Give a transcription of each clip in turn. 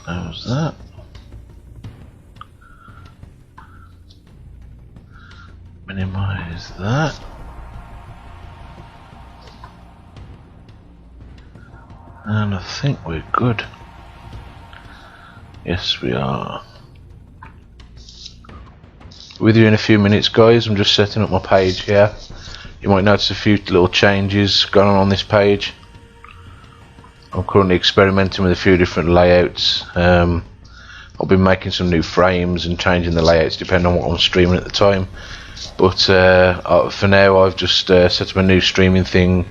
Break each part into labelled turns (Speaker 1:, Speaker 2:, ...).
Speaker 1: Close that. Minimize that. And I think we're good. Yes, we are. With you in a few minutes, guys. I'm just setting up my page here. You might notice a few little changes going on this page. I'm currently experimenting with a few different layouts. I'll be making some new frames and changing the layouts depending on what I'm streaming at the time. But for now, I've just set up a new streaming thing.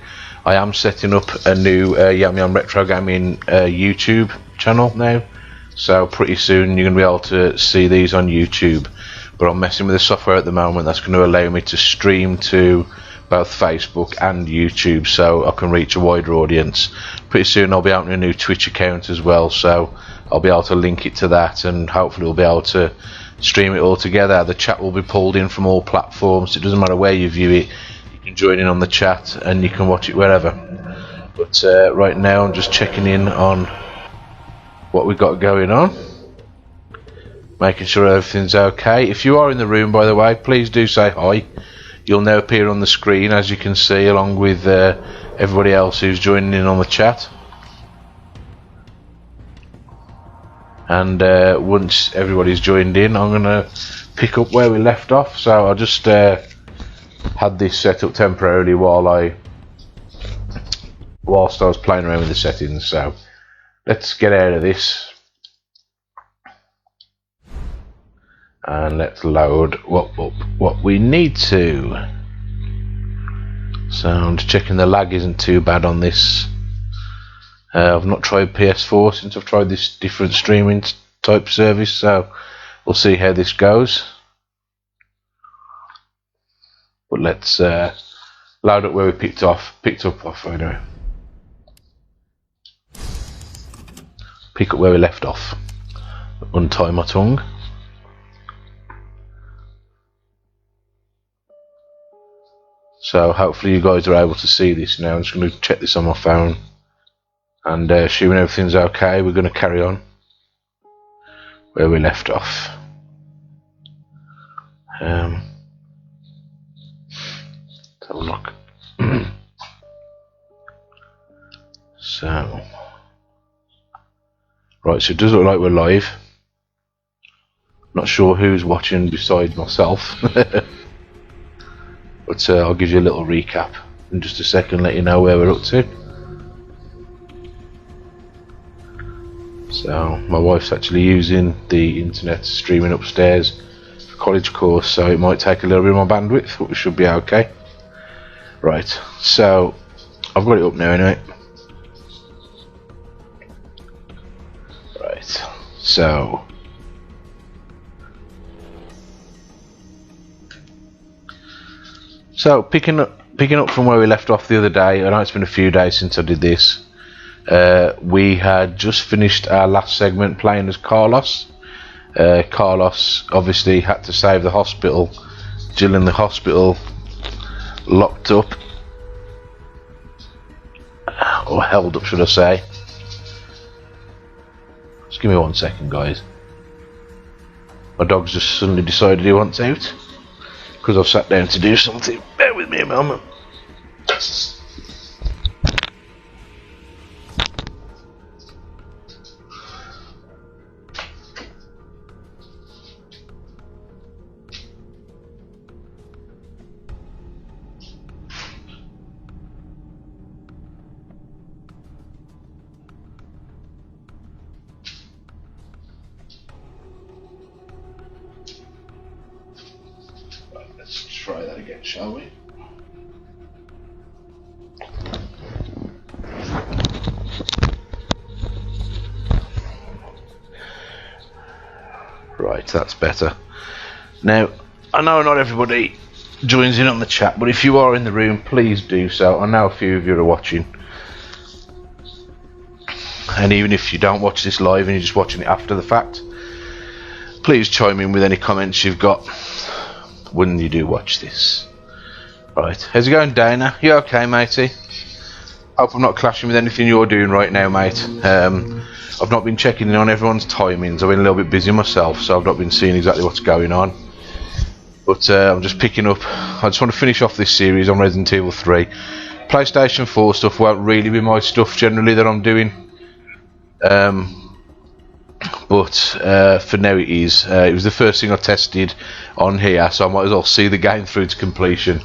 Speaker 1: I am setting up a new YamYam Retro Gaming YouTube channel now. So pretty soon you're going to be able to see these on YouTube. But I'm messing with the software at the moment that's going to allow me to stream to both Facebook and YouTube, so I can reach a wider audience. Pretty soon I'll be opening a new Twitch account as well, so I'll be able to link it to that, and hopefully we'll be able to stream it all together. The chat will be pulled in from all platforms. It doesn't matter where you view it, you can join in on the chat and you can watch it wherever. But right now I'm just checking in on what we've got going on, making sure everything's okay. If you are in the room, by the way, please do say hi. You'll now appear on the screen, as you can see, along with everybody else who's joining in on the chat. And once everybody's joined in, I'm going to pick up where we left off. So I just had this set up temporarily whilst I was playing around with the settings. So let's get out of this. And let's load what we need to. So I'm just checking the lag isn't too bad on this. I've not tried PS4 since I've tried this different streaming type service, so we'll see how this goes. But let's load up where we picked up off anyway. Pick up where we left off. Untie my tongue. So hopefully you guys are able to see this now. I'm just going to check this on my phone, and assuming everything's okay, we're going to carry on where we left off. Let's have a look. So right, so it does look like we're live. Not sure who's watching besides myself. But I'll give you a little recap in just a second, let you know where we're up to. So my wife's actually using the internet streaming upstairs for college course, so it might take a little bit of my bandwidth, but we should be okay. Right, so I've got it up now anyway. Right, so picking up from where we left off the other day. I know it's been a few days since I did this. We had just finished our last segment playing as Carlos. Carlos obviously had to save the hospital. Jill in the hospital, locked up, or held up, should I say. Just give me 1 second, guys. My dog's just suddenly decided he wants out because I've sat down to do something. Bear with me a moment. Let's try that again, shall we? Right, that's better. Now, I know not everybody joins in on the chat, but if you are in the room, please do so. I know a few of you are watching. and even if you don't watch this live and you're just watching it after the fact, please chime in with any comments you've got when you do watch this. Right, how's it going, Dana? You okay, matey? Hope I'm not clashing with anything you're doing right now, mate. I've not been checking in on everyone's timings. I've been a little bit busy myself, so I've not been seeing exactly what's going on. But I'm just picking up. I just want to finish off this series on Resident Evil 3. PlayStation 4 stuff won't really be my stuff generally that I'm doing. But for now it is. It was the first thing I tested on here, so I might as well see the game through to completion.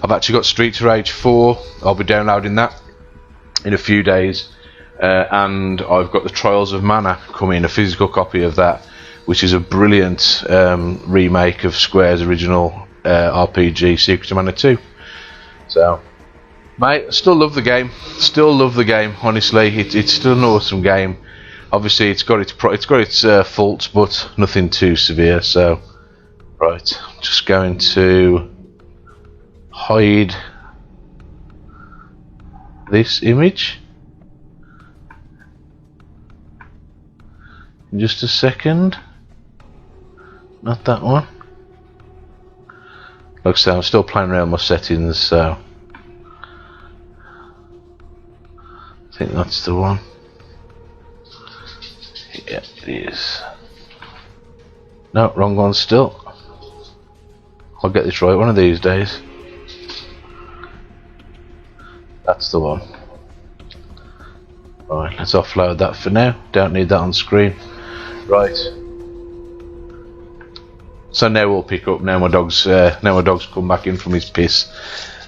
Speaker 1: I've actually got Streets of Rage 4. I'll be downloading that in a few days. And I've got the Trials of Mana coming, a physical copy of that, which is a brilliant remake of Square's original RPG, Secret of Mana 2. So, mate, I still love the game. Still love the game. Honestly, it's still an awesome game. Obviously, it's got its faults, but nothing too severe. So, right, I'm just going to hide this image. In just a second. Not that one. Like I say, I'm still playing around with my settings, so I think that's the one. Yeah, it is. No, wrong one still. I'll get this right one of these days. That's the one. Right, let's offload that for now. Don't need that on screen. Right. So now we'll pick up. Now my dog's come back in from his piss.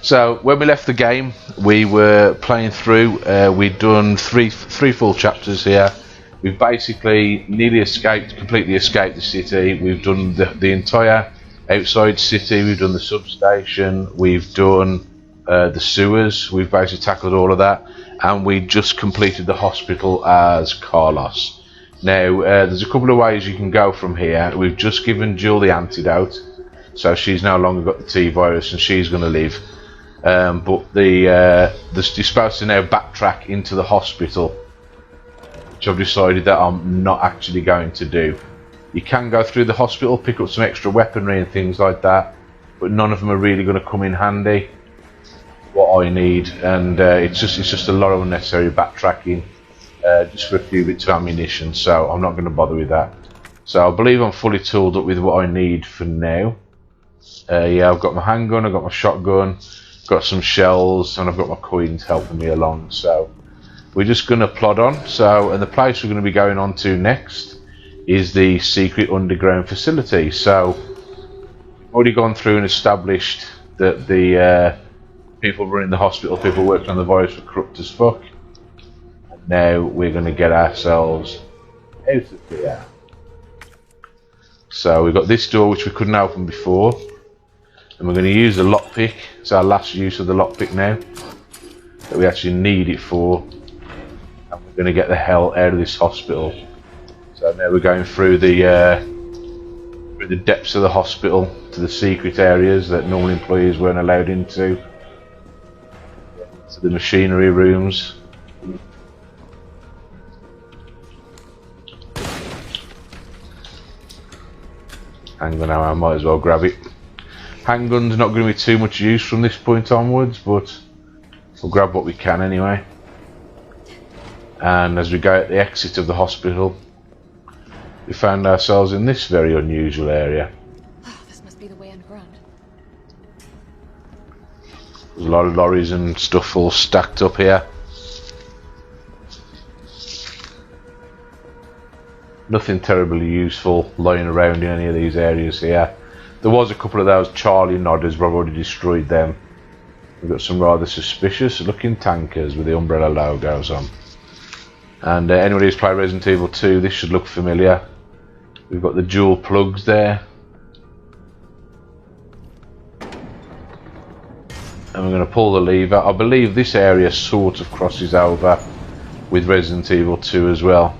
Speaker 1: So when we left the game, we were playing through. We'd done three full chapters here. We've basically nearly completely escaped the city. We've done the entire outside city. We've done the substation. We've done the sewers. We've basically tackled all of that, and we just completed the hospital as Carlos. Now, there's a couple of ways you can go from here. We've just given Jill the antidote, so she's no longer got the T-virus and she's going to live. But you're supposed to now backtrack into the hospital, which I've decided that I'm not actually going to do. You can go through the hospital, pick up some extra weaponry and things like that, but none of them are really going to come in handy. What I need, and it's just a lot of unnecessary backtracking. Just for a few bits of ammunition, so I'm not going to bother with that. So I believe I'm fully tooled up with what I need for now. Yeah, I've got my handgun, I've got my shotgun, got some shells, and I've got my coins helping me along. So we're just going to plod on. So, and the place we're going to be going on to next is the secret underground facility. So we've already gone through and established that the people running the hospital, people working on the virus, were corrupt as fuck. Now we're going to get ourselves out of here. So we've got this door which we couldn't open before, and we're going to use the lockpick. It's our last use of the lockpick now that we actually need it for, and we're going to get the hell out of this hospital. So now we're going through the depths of the hospital to the secret areas that normal employees weren't allowed into, to the machinery rooms. Handgun now, I might as well grab it. Handgun's not going to be too much use from this point onwards, but we'll grab what we can anyway. And as we go at the exit of the hospital, we found ourselves in this very unusual area.
Speaker 2: This must be the way underground.
Speaker 1: There's a lot of lorries and stuff all stacked up here. Nothing terribly useful lying around in any of these areas here. There was a couple of those Charlie nodders, but I've already destroyed them. We've got some rather suspicious looking tankers with the Umbrella logos on. And anybody who's played Resident Evil 2, this should look familiar. We've got the dual plugs there. And we're going to pull the lever. I believe this area sort of crosses over with Resident Evil 2 as well.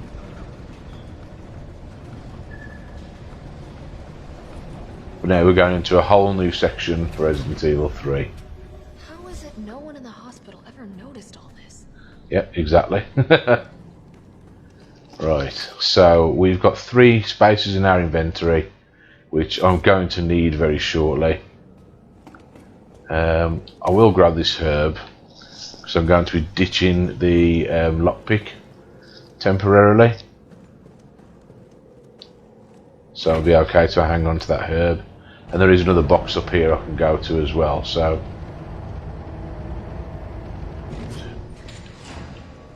Speaker 1: But now we're going into a whole new section for Resident Evil 3.
Speaker 2: How is it no one in the hospital ever noticed all this?
Speaker 1: Yeah, exactly. Right, so we've got 3 spaces in our inventory, which I'm going to need very shortly. I will grab this herb, because I'm going to be ditching the lockpick temporarily. So it'll be okay to hang on to that herb. And there is another box up here I can go to as well, so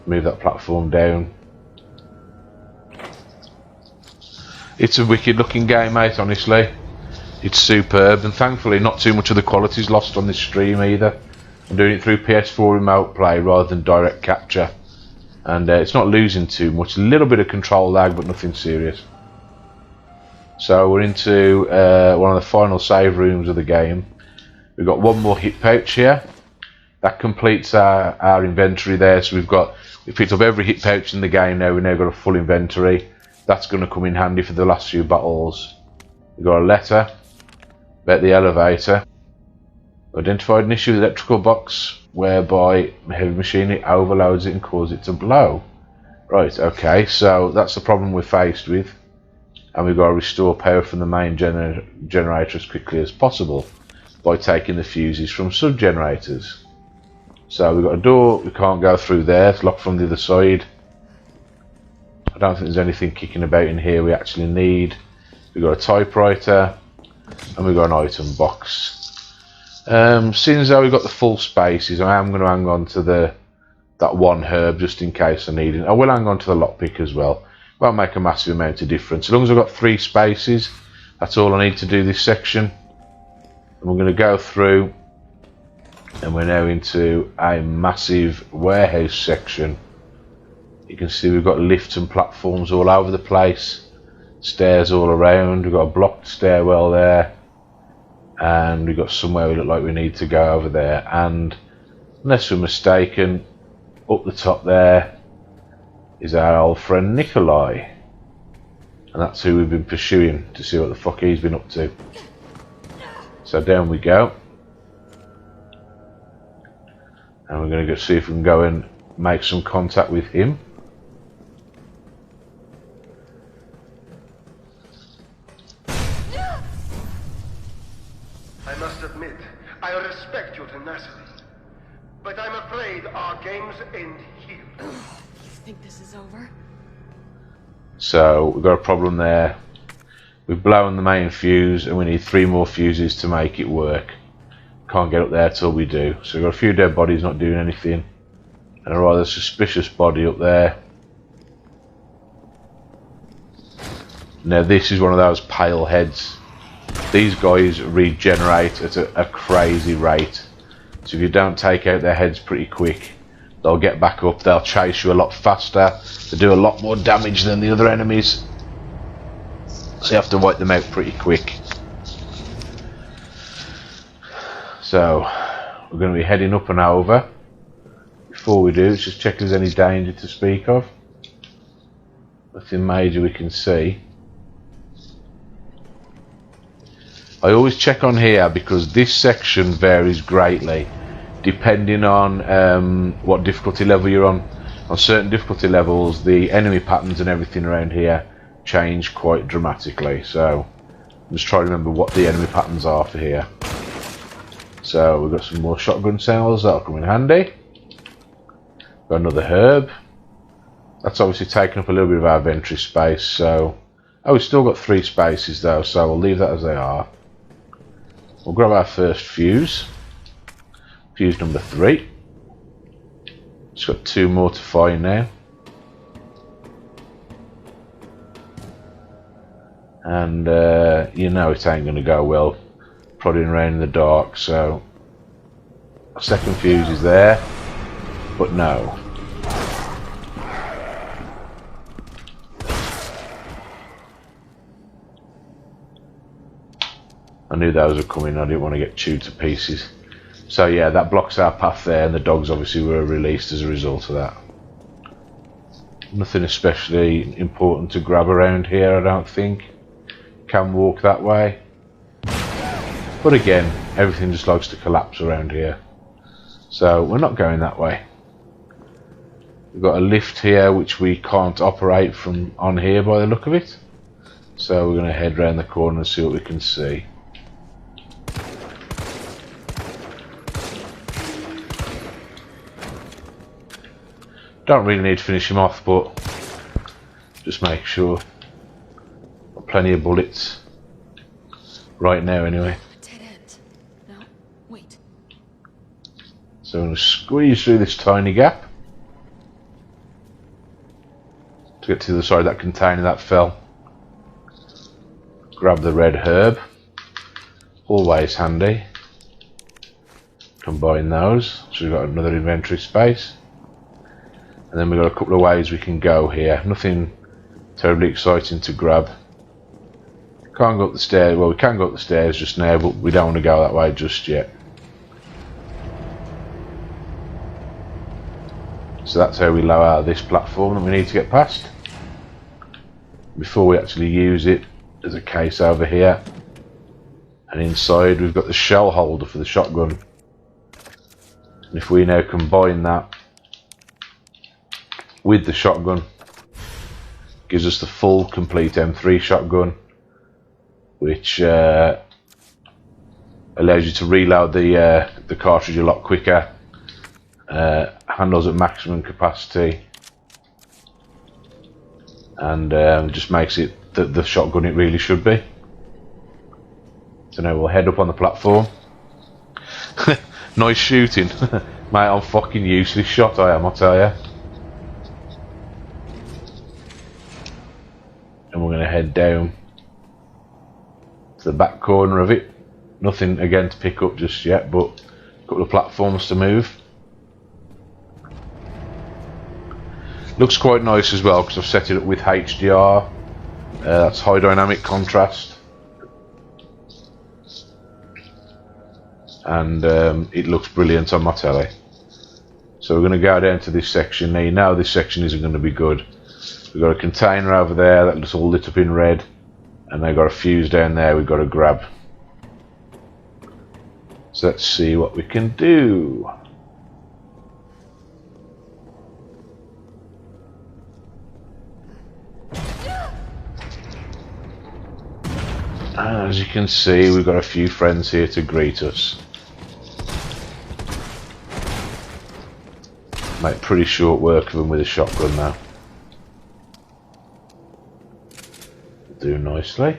Speaker 1: move that platform down. It's a wicked looking game, mate, honestly. It's superb, and thankfully not too much of the quality is lost on this stream either. I'm doing it through PS4 remote play rather than direct capture, and it's not losing too much. A little bit of control lag, but nothing serious. So we're into one of the final save rooms of the game. We've got 1 more hit pouch here. That completes our inventory there. So we've picked up every hit pouch in the game now. We've now got a full inventory. That's going to come in handy for the last few battles. We've got a letter about the elevator. Identified an issue with the electrical box whereby heavy machinery overloads it and causes it to blow. Right, okay, so that's the problem we're faced with. And we've got to restore power from the main generator as quickly as possible by taking the fuses from sub-generators. So we've got a door, we can't go through there, it's locked from the other side. I don't think there's anything kicking about in here we actually need. We've got a typewriter, and we've got an item box. Seeing as though we've got the full spaces, I am going to hang on to that 1 herb just in case I need it. I will hang on to the lockpick as well. Won't make a massive amount of difference. As long as I've got 3 spaces, that's all I need to do this section. And we're going to go through, and we're now into a massive warehouse section. You can see we've got lifts and platforms all over the place, stairs all around. We've got a blocked stairwell there, and we've got somewhere we look like we need to go over there. And unless we're mistaken, up the top there is our old friend Nikolai, and that's who we've been pursuing to see what the fuck he's been up to. So down we go, and we're going to go see if we can go and make some contact with him.
Speaker 3: I must admit, I respect your tenacity, but I'm afraid our games end here.
Speaker 2: You think this is over?
Speaker 1: So we've got a problem there. We've blown the main fuse, and we need 3 more fuses to make it work. Can't get up there till we do. So we've got a few dead bodies not doing anything, and a rather suspicious body up there. Now this is one of those pale heads. These guys regenerate at a crazy rate. So if you don't take out their heads pretty quick, they'll get back up, they'll chase you a lot faster, they do a lot more damage than the other enemies. So you have to wipe them out pretty quick. So we're going to be heading up and over. Before we do, let's just check if there's any danger to speak of. Nothing major we can see. I always check on here because this section varies greatly depending on what difficulty level you're on. On certain difficulty levels, the enemy patterns and everything around here change quite dramatically. So I'm just trying to remember what the enemy patterns are for here. So we've got some more shotgun shells, that'll come in handy. Got another herb. That's obviously taken up a little bit of our inventory space. So, oh, we've still got 3 spaces though, so we'll leave that as they are. We'll grab our first fuse. Fuse number 3. Just got 2 more to find now. And you know it ain't going to go well prodding around in the dark, so a second fuse is there, but no. I knew those were coming, I didn't want to get chewed to pieces. So yeah, that blocks our path there, and the dogs obviously were released as a result of that. Nothing especially important to grab around here, I don't think. Can walk that way. But again, everything just likes to collapse around here. So we're not going that way. We've got a lift here which we can't operate from on here by the look of it. So we're going to head round the corner and see what we can see. Don't really need to finish him off, but just make sure. Got plenty of bullets. Right now anyway.
Speaker 2: Dead end. No, wait.
Speaker 1: So I'm going to squeeze through this tiny gap to get to the side of that container that fell. Grab the red herb. Always handy. Combine those. So we've got another inventory space. And then we've got a couple of ways we can go here. Nothing terribly exciting to grab. Can't go up the stairs. Well, we can go up the stairs just now, but we don't want to go that way just yet. So that's how we lower out this platform that we need to get past. Before we actually use it, there's a case over here. And inside we've got the shell holder for the shotgun. And if we now combine that with the shotgun, gives us the full complete M3 shotgun, which allows you to reload the cartridge a lot quicker, handles at maximum capacity, and just makes it the shotgun it really should be. So now we'll head up on the platform. Nice shooting. Mate, I'm fucking useless shot, I am, I'll tell you. And we're going to head down to the back corner of it. Nothing again to pick up just yet, but a couple of platforms to move. Looks quite nice as well because I've set it up with HDR. That's high dynamic contrast. And it looks brilliant on my telly. So we're going to go down to this section. Now you know this section isn't going to be good. We've got a container over there that looks all lit up in red, and they've got a fuse down there we've got to grab. So let's see what we can do. And as you can see, we've got a few friends here to greet us. Make pretty short work of them with a shotgun now. Do nicely.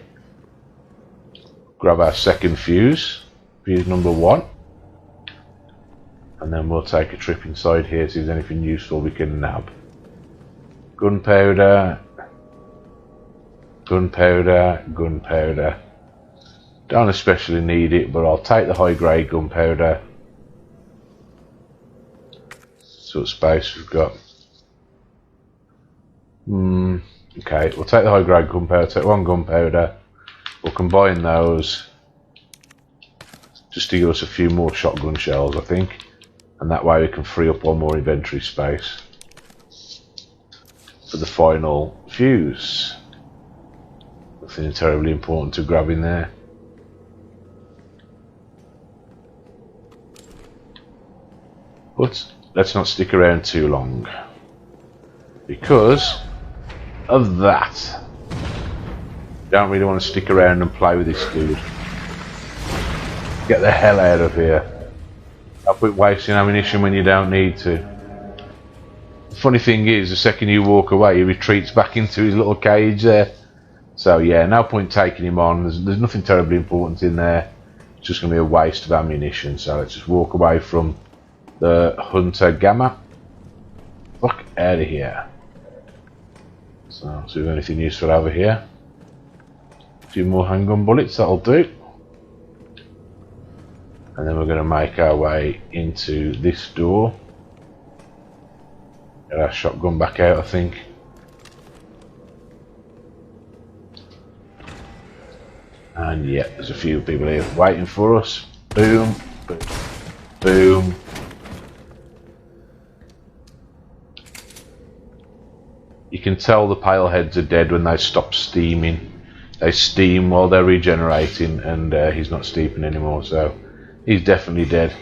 Speaker 1: Grab our second fuse, fuse number 1, and then we'll take a trip inside here to see if there's anything useful we can nab. Gunpowder, gunpowder, gunpowder. Don't especially need it, but I'll take the high grade gunpowder. See what space we've got. Okay, we'll take the high grade gunpowder, take one gunpowder, we'll combine those just to give us a few more shotgun shells, I think, and that way we can free up one more inventory space for the final fuse. Nothing terribly important to grab in there. But let's not stick around too long because of that. Don't really want to stick around and play with this dude. Get the hell out of here. I'll quit wasting ammunition when you don't need to. The funny thing is, the second you walk away, he retreats back into his little cage there. So yeah, no point taking him on. There's nothing terribly important in there. It's just going to be a waste of ammunition. So let's just walk away from the Hunter Gamma. Fuck out of here. So, see if there's anything useful over here. A few more handgun bullets, that'll do. And then we're going to make our way into this door. Get our shotgun back out, I think. And yeah, there's a few people here waiting for us. Boom, boom, boom. You can tell the pale heads are dead when they stop steaming. They steam while they're regenerating, and he's not steaming anymore, so he's definitely dead.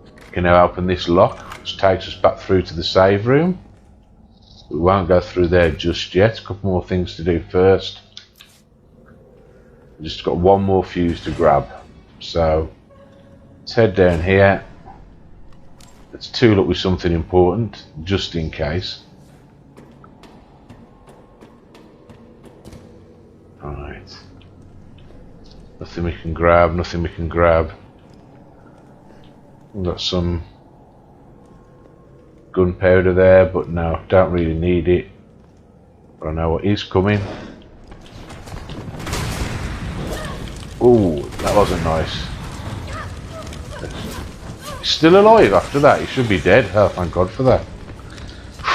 Speaker 1: You can now open this lock, which takes us back through to the save room. We won't go through there just yet. A couple more things to do first. We've just got one more fuse to grab. So let's head down here. Let's tool up with something important, just in case. Alright. Nothing we can grab, nothing we can grab. We've got some gunpowder there, but no, don't really need it. But I know what is coming. Ooh, that wasn't nice. He's still alive after that. He should be dead. Oh, thank God for that.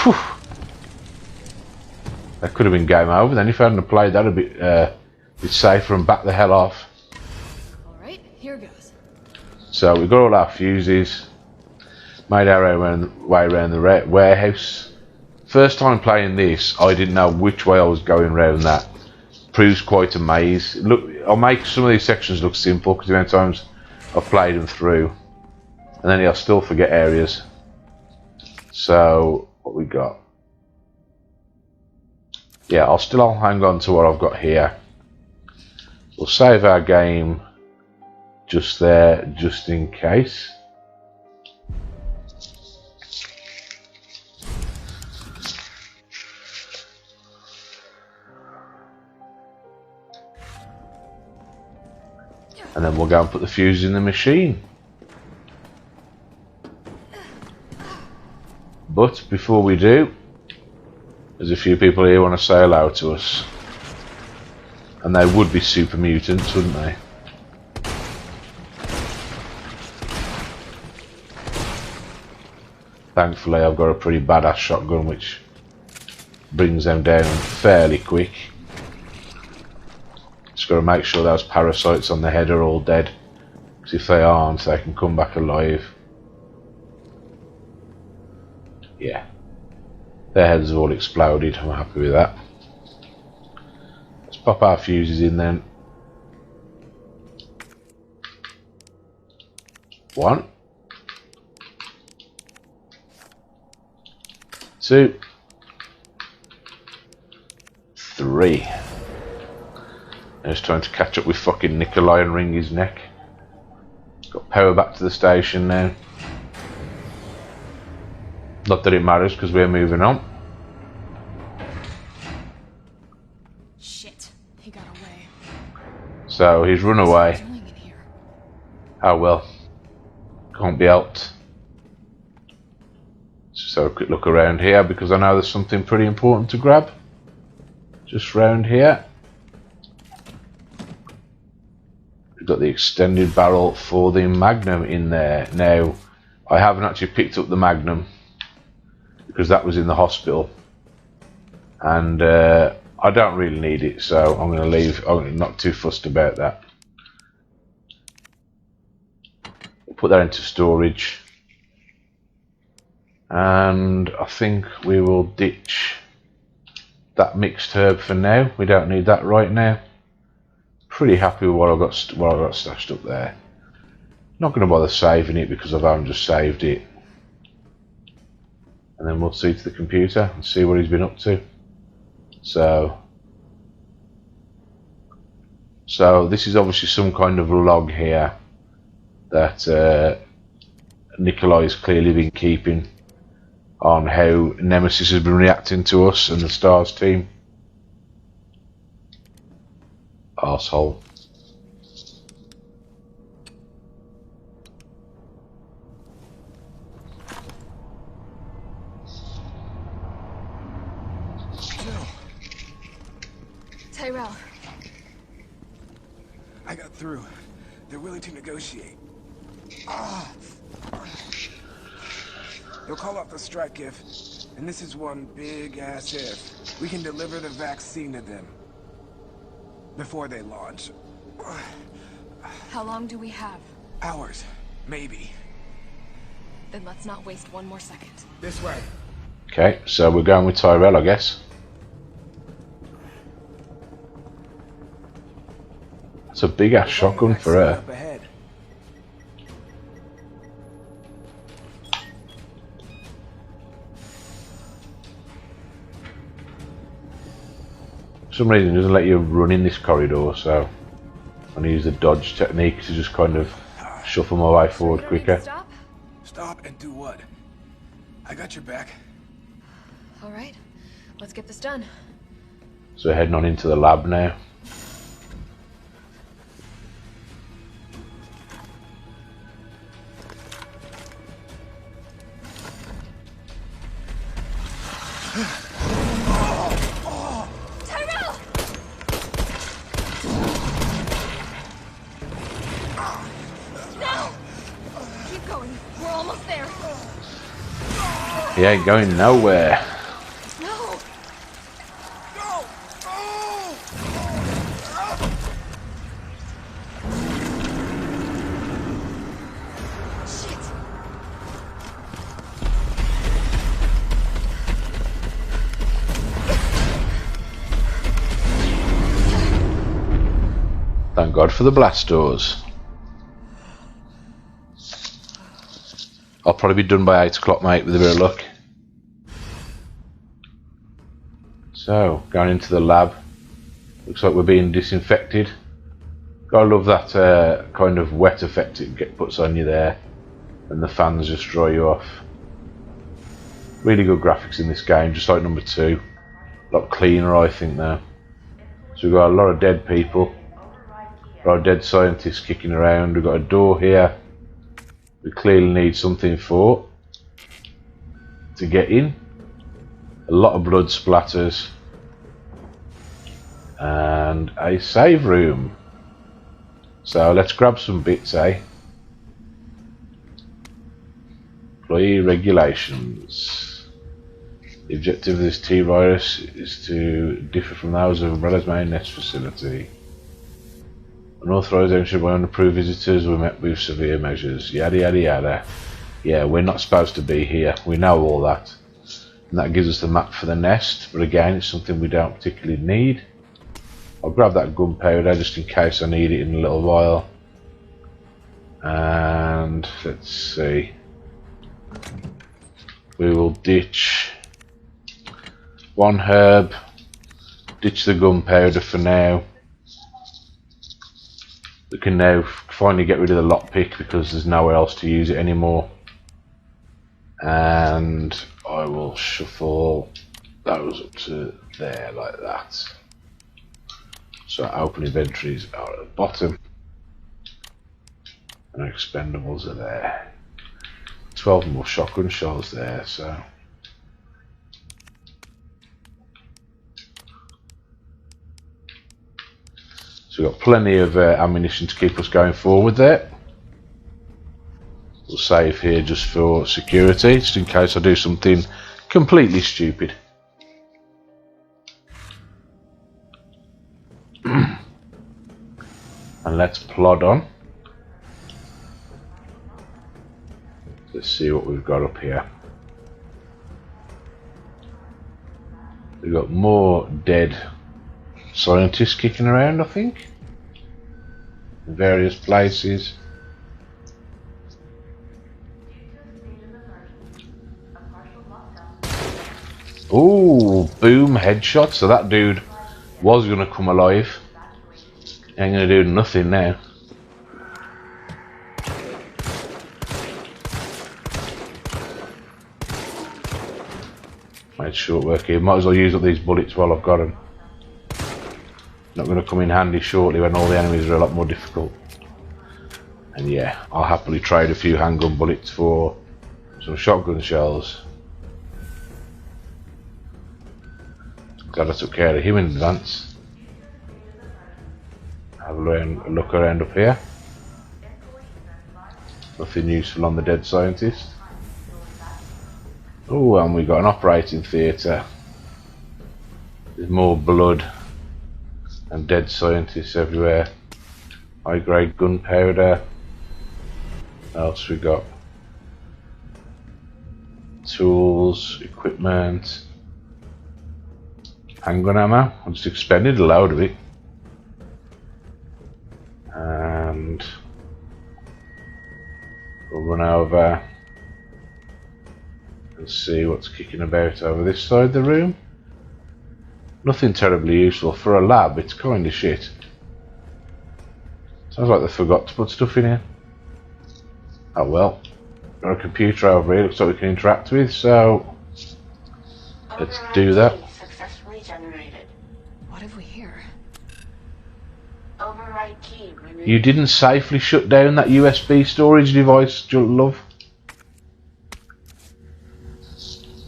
Speaker 1: Whew. That could have been game over. Then if I hadn't played that a bit safer and back the hell off.
Speaker 2: Alright, here goes.
Speaker 1: So we've got all our fuses. Made our way around the warehouse. First time playing this, I didn't know which way I was going around that. Proves quite a maze. Look, I'll make some of these sections look simple because the amount of times I've played them through. And then I'll still forget areas. So, what we got? Yeah, I'll hang on to what I've got here. We'll save our game just there, just in case. And then we'll go and put the fuse in the machine. But before we do, there's a few people here who want to say hello to us. And they would be super mutants, wouldn't they? Thankfully I've got a pretty badass shotgun which brings them down fairly quick. Just got to make sure those parasites on the head are all dead, because if they aren't, they can come back alive. Yeah, their heads have all exploded. I'm happy with that. Let's pop our fuses in then. 1, 2, 3. I was trying to catch up with fucking Nikolai and wring his neck. Got power back to the station now. Not that it matters because we're moving on.
Speaker 2: Shit, he got away.
Speaker 1: So he's run away.
Speaker 2: What's he doing in here?
Speaker 1: Oh well. Can't be helped. Just have a quick look around here because I know there's something pretty important to grab. Just round here. We've got the extended barrel for the Magnum in there. Now, I haven't actually picked up the Magnum because that was in the hospital, and I don't really need it, so I'm going to leave. I'm not too fussed about that. We'll put that into storage, and I think we will ditch that mixed herb for now. We don't need that right now. Pretty happy with what I got stashed up there. Not going to bother saving it because I've only just saved it. And then we'll see to the computer and see what he's been up to. So this is obviously some kind of log here that Nikolai's clearly been keeping on how Nemesis has been reacting to us and the STARS team. Arsehole.
Speaker 2: Tyrell.
Speaker 4: I got through. They're willing to negotiate. They'll call off the strike if, and this is one big ass if, we can deliver the vaccine to them before they launch.
Speaker 2: How long do we have?
Speaker 4: Hours, maybe.
Speaker 2: Then let's not waste one more second.
Speaker 4: This way.
Speaker 1: Okay, so we're going with Tyrell, I guess. It's a big ass shotgun for her.
Speaker 4: Up ahead.
Speaker 1: For some reason it doesn't let you run in this corridor, so I'm going to use the dodge technique to just kind of shuffle my way forward quicker.
Speaker 2: Stop?
Speaker 4: Stop and do what? I got your back.
Speaker 2: Alright, let's get this done.
Speaker 1: So we're heading on into the lab now.
Speaker 2: Tyrell! Now! Keep going. We're almost there.
Speaker 1: He ain't going nowhere.
Speaker 2: No! Shit!
Speaker 1: Thank God for the blast doors. I'll probably be done by 8 o'clock, mate, with a bit of luck. So, going into the lab. Looks like we're being disinfected. Gotta love that kind of wet effect it puts on you there. And the fans just dry you off. Really good graphics in this game, just like number 2. A lot cleaner, I think, now. So we've got a lot of dead people. A lot of dead scientists kicking around. We've got a door here. We clearly need something for to get in. A lot of blood splatters. And a save room. So let's grab some bits, eh? Employee regulations. The objective of this T-virus is to differ from those of Umbrella's main nest facility. Unauthorized entry by unapproved visitors were met with severe measures. Yada yada yada. Yeah, we're not supposed to be here. We know all that. And that gives us the map for the nest. But again, it's something we don't particularly need. I'll grab that gunpowder just in case I need it in a little while. And let's see. We will ditch 1 herb. Ditch the gunpowder for now. We can now finally get rid of the lockpick because there's nowhere else to use it anymore. And I will shuffle those up to there like that. So open inventories are at the bottom. And expendables are there. 12 more shotgun shells there, so. So we've got plenty of ammunition to keep us going forward there. We'll save here just for security, just in case I do something completely stupid. And let's plod on. Let's see what we've got up here. We've got more dead scientists kicking around, I think, in various places. Ooh, boom, headshot. So that dude was gonna come alive. Ain't gonna do nothing now. Made short work here. Might as well use up these bullets while I've got them. Not going to come in handy shortly when all the enemies are a lot more difficult. And yeah, I'll happily trade a few handgun bullets for some shotgun shells. Glad I took care of him in advance. Have a look around up here. Nothing useful on the dead scientist. Oh, and we got an operating theatre. There's more blood and dead scientists everywhere. High grade gunpowder. What else we got? Tools, equipment, handgun ammo. I just expended a load of it. And we'll run over and see what's kicking about over this side of the room. Nothing terribly useful. For a lab, it's kind of shit. Sounds like they forgot to put stuff in here. Oh well. Got a computer over here, looks like we can interact with, so let's do that.
Speaker 5: Successfully generated.
Speaker 2: What have we here?
Speaker 5: Override key removed.
Speaker 1: You didn't safely shut down that USB storage device, love.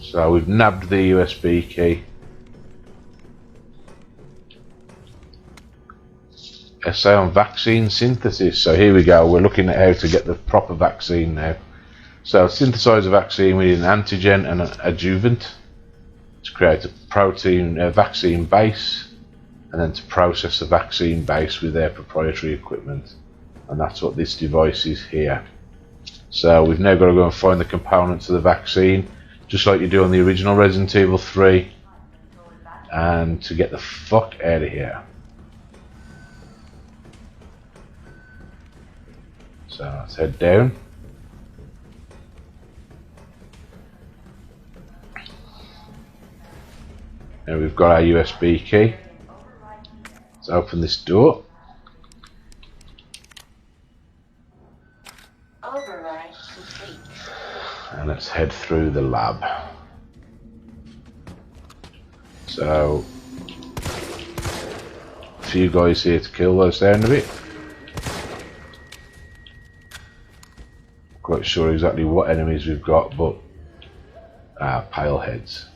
Speaker 1: So we've nabbed the USB key. Essay on vaccine synthesis. So here we go. We're looking at how to get the proper vaccine now. So synthesize a vaccine. We need an antigen and an adjuvant to create a protein vaccine base, and then to process the vaccine base with their proprietary equipment. And that's what this device is here. So we've now got to go and find the components of the vaccine, just like you do on the original Resident Evil 3, and to get the fuck out of here. So let's head down. Now we've got our USB key. Let's open this door.
Speaker 5: Override complete.
Speaker 1: And let's head through the lab. So, a few guys here to kill by the sound of it. Quite sure exactly what enemies we've got, but pale heads.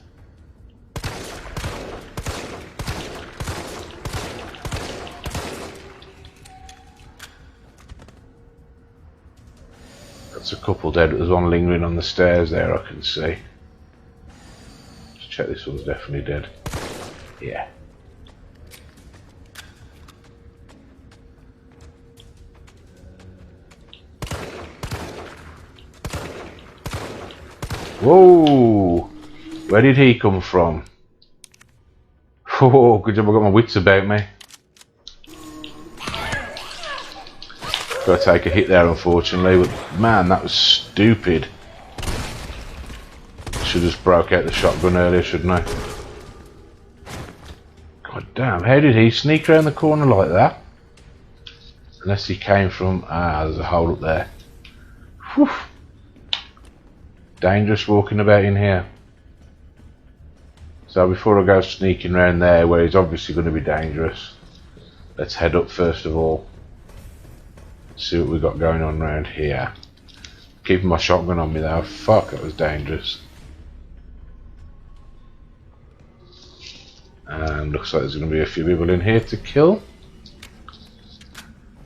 Speaker 1: That's a couple dead, but there's one lingering on the stairs there, I can see. Just check this one's definitely dead. Yeah. Whoa! Where did he come from? Oh, good job I got my wits about me. Got to take a hit there, unfortunately, but man, that was stupid. Should have just broke out the shotgun earlier, shouldn't I? God damn, how did he sneak around the corner like that? Unless he came from... there's a hole up there. Whew. Dangerous walking about in here. So before I go sneaking around there where he's obviously going to be dangerous, let's head up first of all. See what we've got going on around here. Keeping my shotgun on me though. Fuck, that was dangerous. And looks like there's going to be a few people in here to kill.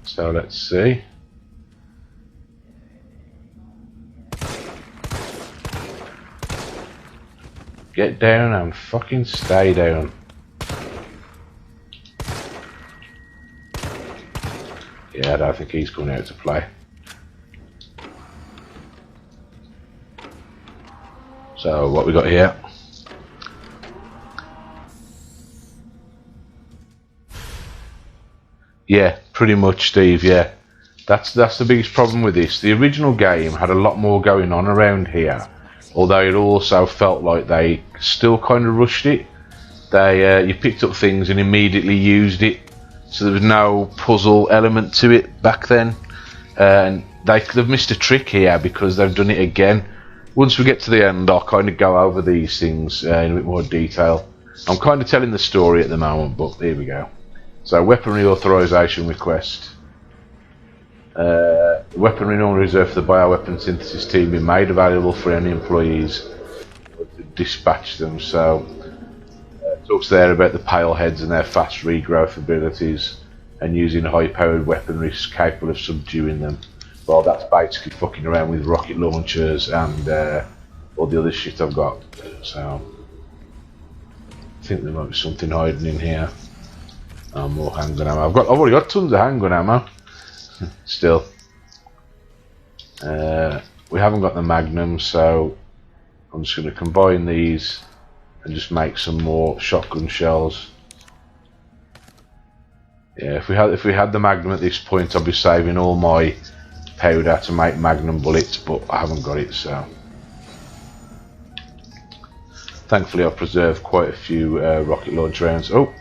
Speaker 1: So let's see. Get down and fucking stay down. Yeah, I don't think he's coming out to play. So what we got here? Yeah, pretty much, Steve. Yeah, that's the biggest problem with this. The original game had a lot more going on around here. Although it also felt like they still kind of rushed it. They you picked up things and immediately used it, so there was no puzzle element to it back then. And they've missed a trick here because they've done it again. Once we get to the end, I'll kind of go over these things in a bit more detail. I'm kind of telling the story at the moment, but here we go. So, weaponry authorization request. Weaponry normally reserved for the bioweapon synthesis team be made available for any employees to dispatch them. So talks there about the pale heads and their fast regrowth abilities and using high powered weaponry capable of subduing them. Well, that's basically fucking around with rocket launchers and all the other shit I've got. So I think there might be something hiding in here. More handgun ammo. I've already got tons of handgun ammo. Still, we haven't got the Magnum, so I'm just going to combine these and just make some more shotgun shells. Yeah, if we had the Magnum at this point, I'd be saving all my powder to make Magnum bullets, but I haven't got it, so Thankfully I've preserved quite a few rocket launch rounds. Oh,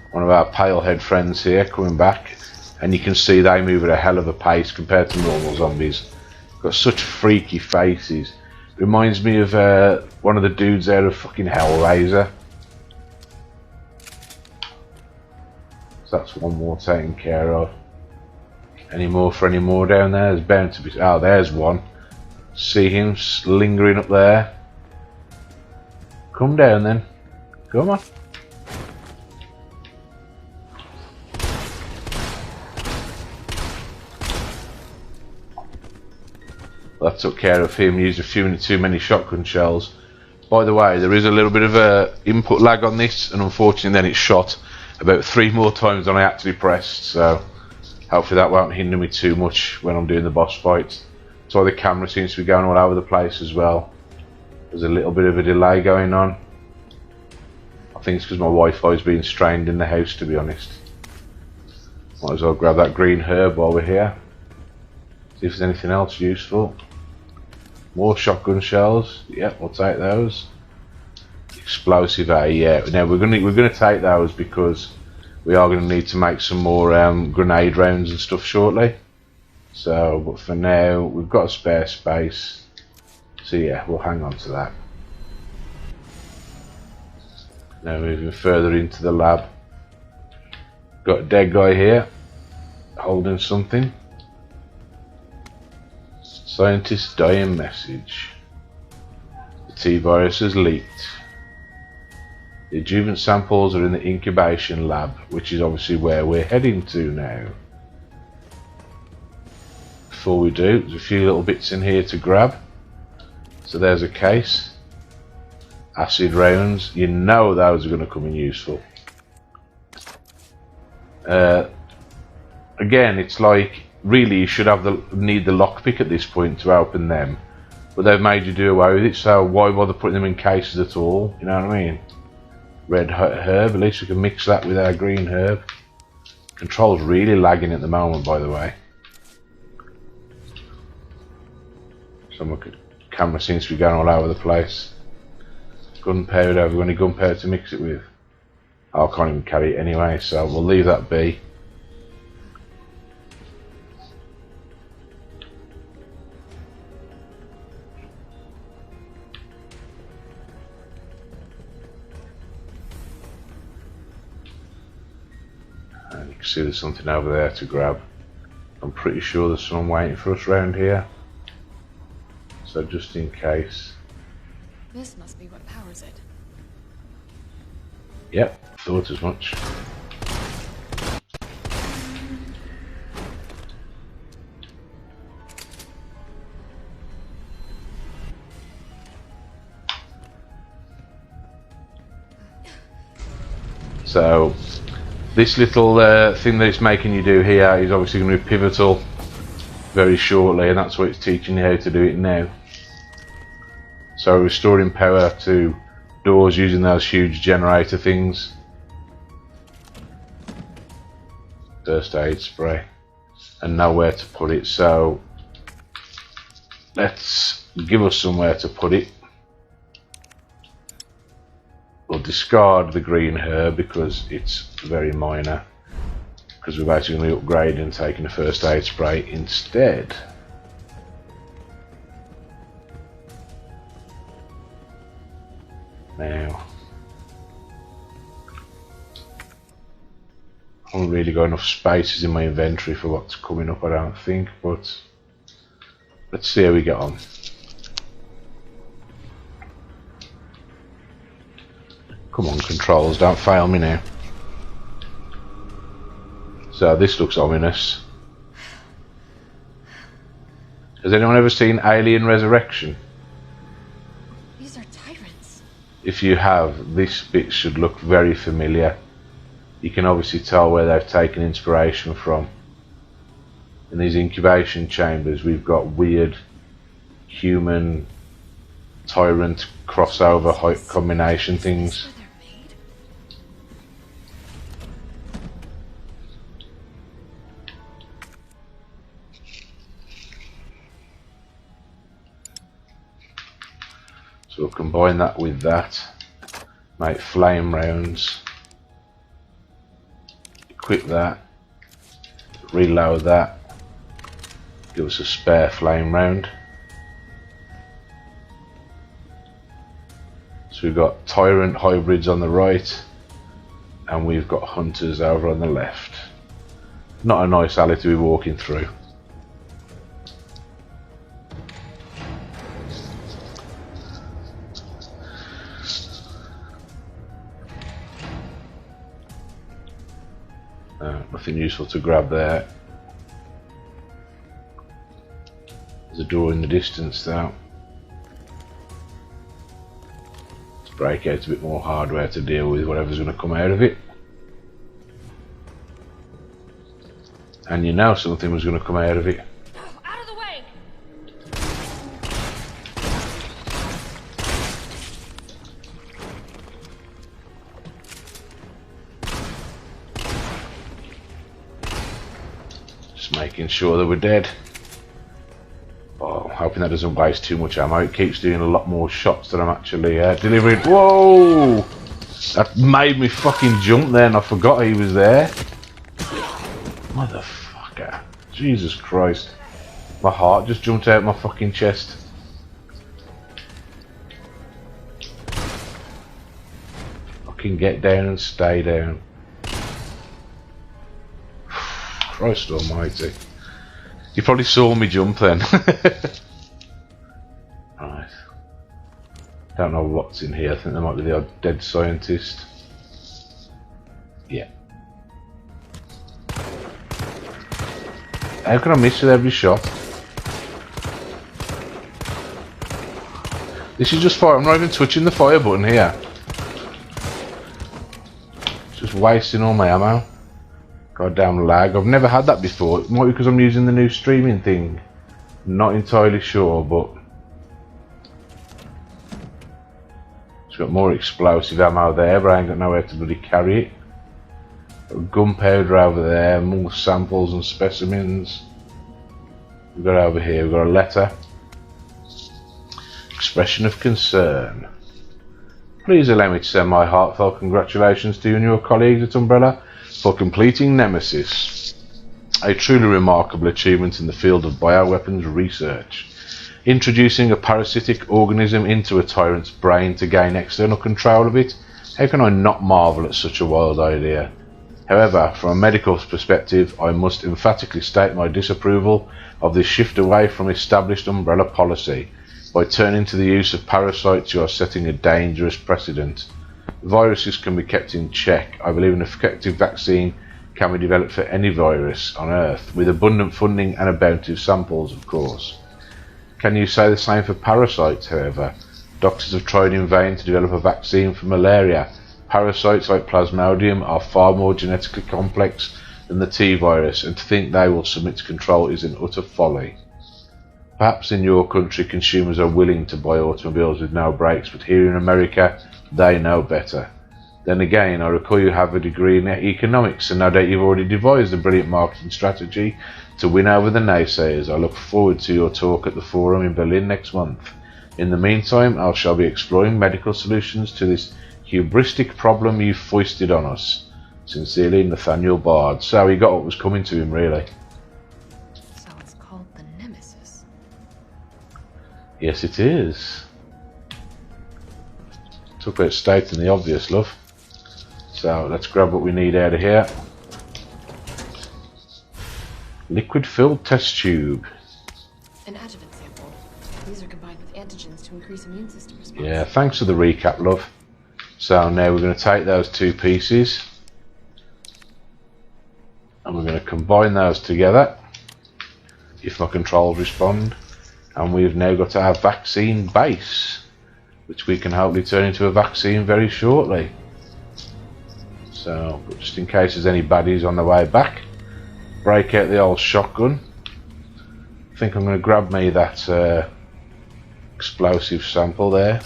Speaker 1: one of our palehead friends here coming back, and you can see they move at a hell of a pace compared to normal zombies. Got such freaky faces. Reminds me of one of the dudes out of fucking Hellraiser. So that's one more taken care of. Any more for any more down there? There's bound to be. Oh, there's one. See him lingering up there. Come down then. Come on. That took care of him. Used a few too many shotgun shells. By the way, there is a little bit of a input lag on this, and unfortunately then it shot about 3 more times than I actually pressed, so hopefully that won't hinder me too much when I'm doing the boss fights. That's why the camera seems to be going all over the place as well. There's a little bit of a delay going on. I think it's because my Wi-Fi is being strained in the house, to be honest. Might as well grab that green herb while we're here. See if there's anything else useful. More shotgun shells. Yep, we'll take those. Explosive A, yeah. Now we're gonna take those because we are gonna need to make some more grenade rounds and stuff shortly. So, but for now we've got a spare space. So yeah, we'll hang on to that. Now moving further into the lab. Got a dead guy here, holding something. Scientist dying message. The T-virus has leaked. The adjuvant samples are in the incubation lab, which is obviously where we're heading to now. Before we do, there's a few little bits in here to grab. So there's a case. Acid rounds, you know those are going to come in useful. Again, it's like, really you should have need the lockpick at this point to open them, but they've made you do away with it, so why bother putting them in cases at all, you know what I mean? Red herb, at least we can mix that with our green herb. Control's really lagging at the moment, by the way. So my camera seems to be going all over the place. Gunpowder, have we got any gunpowder to mix it with? I can't even carry it anyway, so we'll leave that be. And you can see there's something over there to grab. I'm pretty sure there's someone waiting for us around here. So just in case.
Speaker 2: This must be what powers it.
Speaker 1: Yep, thought as much. So this little thing that it's making you do here is obviously going to be pivotal very shortly, and that's what it's teaching you how to do it now. So restoring power to doors using those huge generator things. First aid spray, and nowhere to put it, so let's give us somewhere to put it. We'll discard the green herb because it's very minor, because we're basically upgrading and taking a first aid spray instead. Now, I haven't really got enough spaces in my inventory for what's coming up, I don't think, but let's see how we get on. Come on, controls, don't fail me now. So this looks ominous. Has anyone ever seen Alien Resurrection?
Speaker 2: These are tyrants.
Speaker 1: If you have, this bit should look very familiar. You can obviously tell where they've taken inspiration from. In these incubation chambers we've got weird human tyrant crossover height combination things.
Speaker 2: Where they're made?
Speaker 1: So we'll combine that with that. Make flame rounds. Equip that. Reload that. Give us a spare flame round. So we've got Tyrant hybrids on the right, and we've got Hunters over on the left. Not a nice alley to be walking through. Nothing useful to grab there. There's a door in the distance though. Let's break out a bit more hardware to deal with whatever's going to come out of it. And you know something was going to come out of it.
Speaker 2: Out of the way!
Speaker 1: Just making sure that we're dead. Oh, hoping that doesn't waste too much ammo. It keeps doing a lot more shots than I'm actually delivering. Whoa! That made me fucking jump then. I forgot he was there. Motherfucker. Jesus Christ. My heart just jumped out my fucking chest. Fucking get down and stay down. Christ almighty. You probably saw me jump then. Right. Don't know what's in here. I think there might be the odd dead scientist. Yeah. How can I miss with every shot? This is just fire. I'm not even touching the fire button here. It's just wasting all my ammo. Goddamn lag. I've never had that before. It might be because I'm using the new streaming thing. Not entirely sure, but it's got more explosive ammo there, but I ain't got nowhere to bloody carry it. Got gunpowder over there, more samples and specimens. We've got over here, we've got a letter. Expression of concern. Please allow me to send my heartfelt congratulations to you and your colleagues at Umbrella for completing Nemesis, a truly remarkable achievement in the field of bioweapons research. Introducing a parasitic organism into a tyrant's brain to gain external control of it, how can I not marvel at such a wild idea? However, from a medical perspective, I must emphatically state my disapproval of this shift away from established Umbrella policy. By turning to the use of parasites, you are setting a dangerous precedent. Viruses can be kept in check. I believe an effective vaccine can be developed for any virus on Earth, with abundant funding and a bounty of samples, of course. Can you say the same for parasites, however? Doctors have tried in vain to develop a vaccine for malaria. Parasites like Plasmodium are far more genetically complex than the T-virus, and to think they will submit to control is an utter folly. Perhaps in your country consumers are willing to buy automobiles with no brakes, but here in America they know better. Then again, I recall you have a degree in economics, and no doubt you've already devised a brilliant marketing strategy to win over the naysayers. I look forward to your talk at the forum in Berlin next month. In the meantime, I shall be exploring medical solutions to this hubristic problem you've foisted on us. Sincerely, Nathaniel Bard. So he got what was coming to him, really.
Speaker 2: So it's called the Nemesis.
Speaker 1: Yes, it is. Talk about stating the obvious, love. So let's grab what we need out of here. Liquid-filled test tube.
Speaker 2: An adjuvant sample. These are combined with antigens to increase immune system response.
Speaker 1: Yeah, thanks for the recap, love. So now we're going to take those two pieces and we're going to combine those together, if my controls respond, and we've now got our vaccine base, which we can hopefully turn into a vaccine very shortly. So, but just in case there's any baddies on the way back, break out the old shotgun. I think I'm going to grab me that explosive sample there.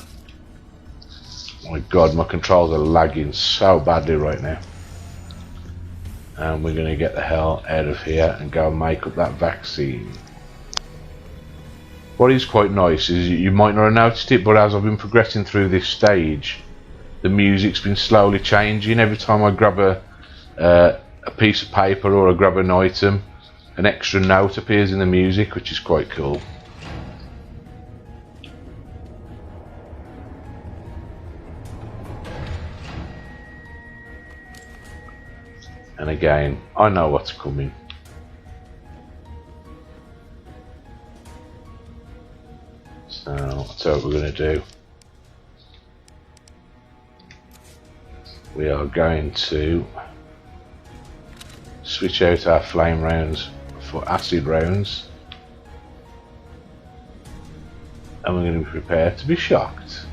Speaker 1: My god, my controls are lagging so badly right now. And we're going to get the hell out of here and go and make up that vaccine. What is quite nice is you might not have noticed it, but as I've been progressing through this stage, the music's been slowly changing. Every time I grab a piece of paper or I grab an item, an extra note appears in the music, which is quite cool. And again, I know what's coming. So that's what we're going to do. We are going to switch out our flame rounds for acid rounds, and we're going to be prepared to be shocked.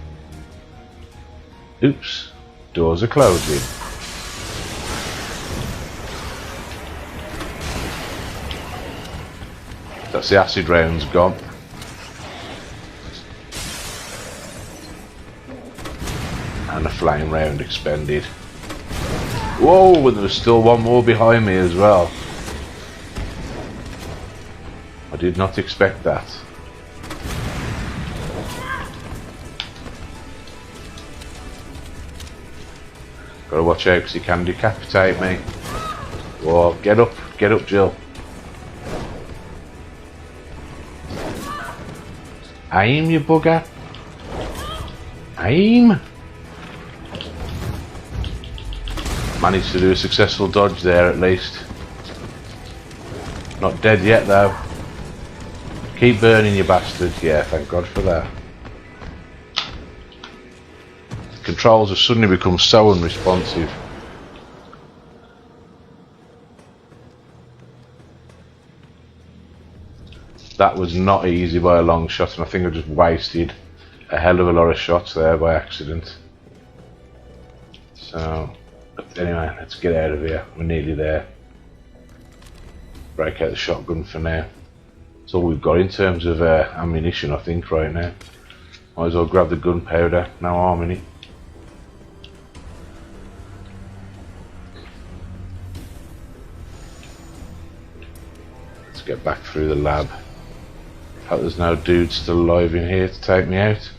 Speaker 1: Oops, doors are closing. That's the acid rounds gone. And a flame round expended. Whoa, and there was still one more behind me as well. I did not expect that. Gotta watch out because he can decapitate me. Whoa, get up, Jill. Aim, you bugger. Aim. Managed to do a successful dodge there at least. Not dead yet though. Keep burning, you bastard. Yeah, thank God for that. Controls have suddenly become so unresponsive. That was not easy by a long shot, and I think I just wasted a hell of a lot of shots there by accident. So, but anyway, let's get out of here. We're nearly there. Break out the shotgun for now. That's all we've got in terms of ammunition, I think, right now. Might as well grab the gunpowder. No harm in it. Let's get back through the lab. Hope there's no dudes still alive in here to take me out.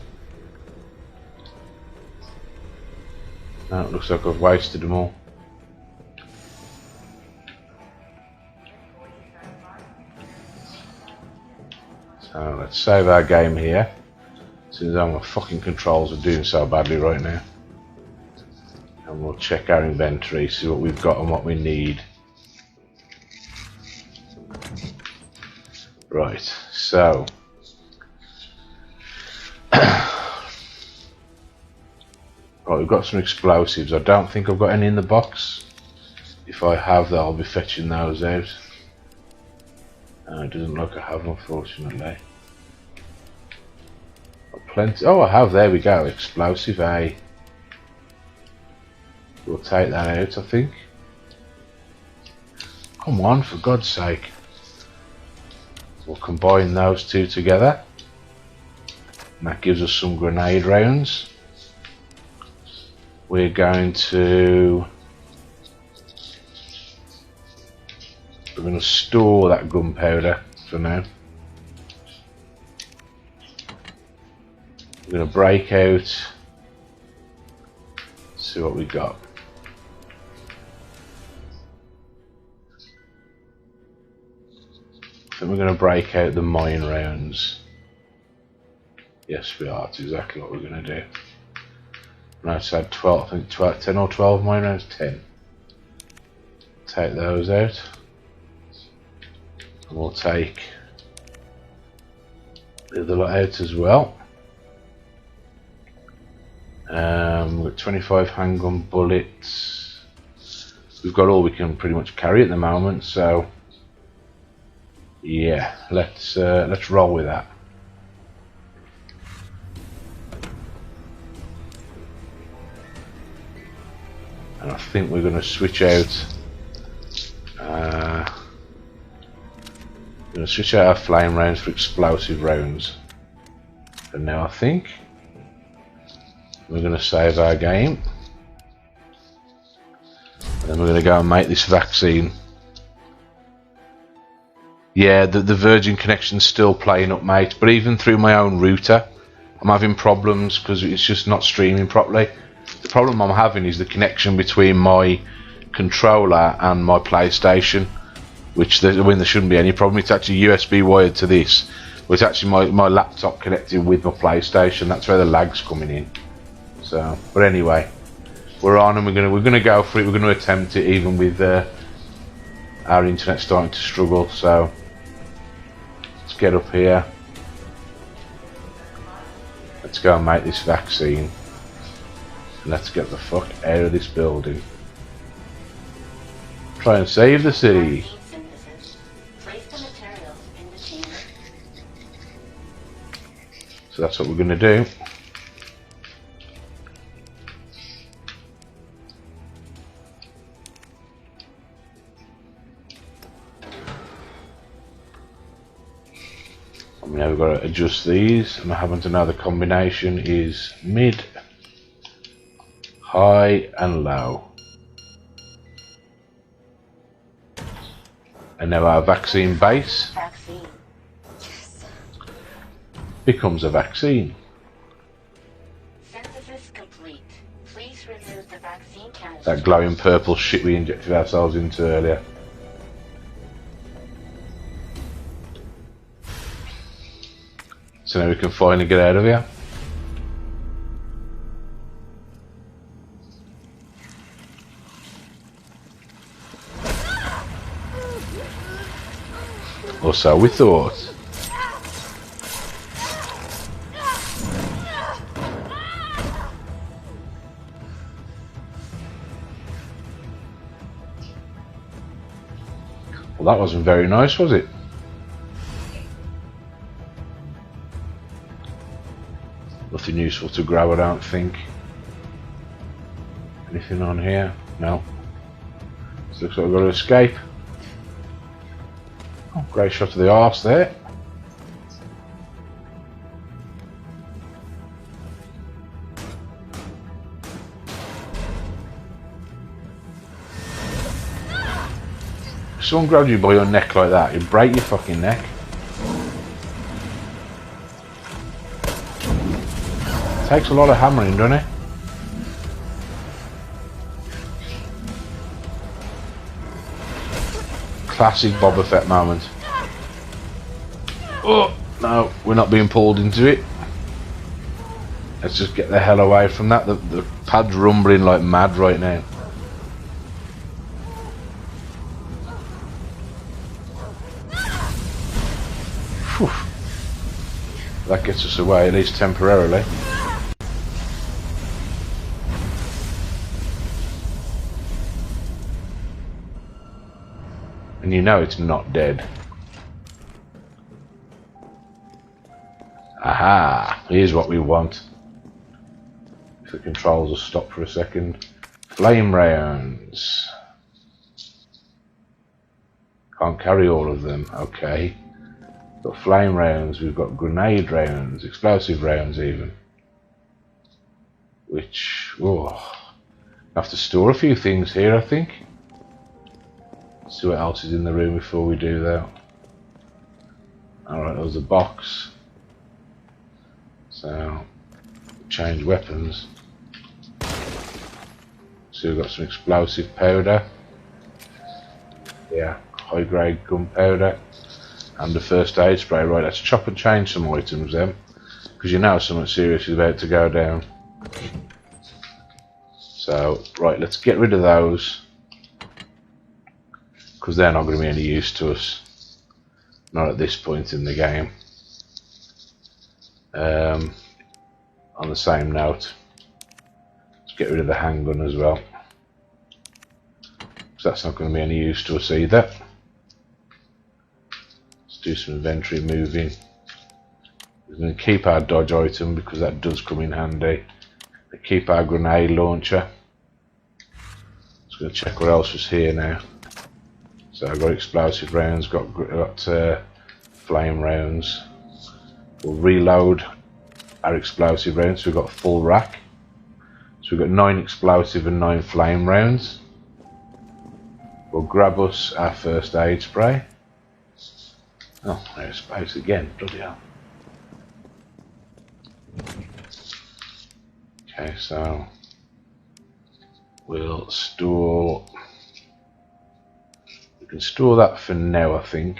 Speaker 1: No, it looks like I've wasted them all. So let's save our game here, since my fucking controls are doing so badly right now. And we'll check our inventory, see what we've got and what we need. Right, so right, we've got some explosives. I don't think I've got any in the box. If I have that, I'll be fetching those out. It doesn't look like I have, unfortunately. Got plenty. Oh, I have. There we go. Explosive A. We'll take that out, I think. Come on, for God's sake. We'll combine those two together, and that gives us some grenade rounds. We're going to store that gunpowder for now. We're going to break out, see what we got. I think we're going to break out the mine rounds. Yes, we are. That's exactly what we're going to do. And I said 12, I think 12, 10 or 12 mine rounds. 10. Take those out. And we'll take the other lot out as well. We've got 25 handgun bullets. We've got all we can pretty much carry at the moment, so yeah, let's roll with that. And I think we're going to switch out. We're going to switch out our flame rounds for explosive rounds. For now, I think we're going to save our game, and then we're going to go and make this vaccine. Yeah, the Virgin connection's still playing up, mate, but even through my own router I'm having problems because it's just not streaming properly. The problem I'm having is the connection between my controller and my PlayStation, which there shouldn't be any problem. It's actually USB wired to this, but it's actually my laptop connected with my PlayStation. That's where the lag's coming in. So, but anyway, we're on and we're gonna go for it. We're gonna attempt it even with our internet starting to struggle. So let's get up here. Let's go and make this vaccine. And let's get the fuck out of this building. Try and save the city.
Speaker 5: Synthesis. Place the materials in the chamber.
Speaker 1: So that's what we're gonna do. Now we've got to adjust these, and I happen to know the combination is mid, high and low. And now our vaccine base
Speaker 5: Vaccine.
Speaker 1: becomes a vaccine.
Speaker 5: Synthesis complete. Please remove the vaccine canister.
Speaker 1: That glowing purple shit we injected ourselves into earlier. So now we can finally get out of here. Or so we thought. Well, that wasn't very nice, was it? Nothing useful to grab, I don't think. Anything on here? No. So looks like we've got to escape. Oh, great shot of the arse there. If someone grabs you by your neck like that, you break your fucking neck. Takes a lot of hammering, doesn't it? Classic Boba Fett moment. Oh, no, we're not being pulled into it. Let's just get the hell away from that. The pad's rumbling like mad right now. Whew. That gets us away, at least temporarily. And you know it's not dead. Aha! Here's what we want. If the controls will stop for a second. Flame rounds. Can't carry all of them. Okay. We've got flame rounds, we've got grenade rounds, explosive rounds even. Which, oh, I have to store a few things here, I think. See what else is in the room before we do that. Alright, there was a box. So, change weapons. So we've got some explosive powder. Yeah, high grade gunpowder. And the first aid spray. Right, let's chop and change some items then. Because you know something serious is about to go down. So, right, let's get rid of those. Because they're not going to be any use to us. Not at this point in the game. On the same note, let's get rid of the handgun as well. Because that's not going to be any use to us either. Let's do some inventory moving. We're going to keep our dodge item because that does come in handy. We keep our grenade launcher. Just going to check what else was here now. So I've got explosive rounds, got flame rounds. We'll reload our explosive rounds, so we've got a full rack. So we've got 9 explosive and 9 flame rounds. We'll grab us our first aid spray. Oh, there's space again, bloody hell. Okay, so We'll store. We can store that for now, I think.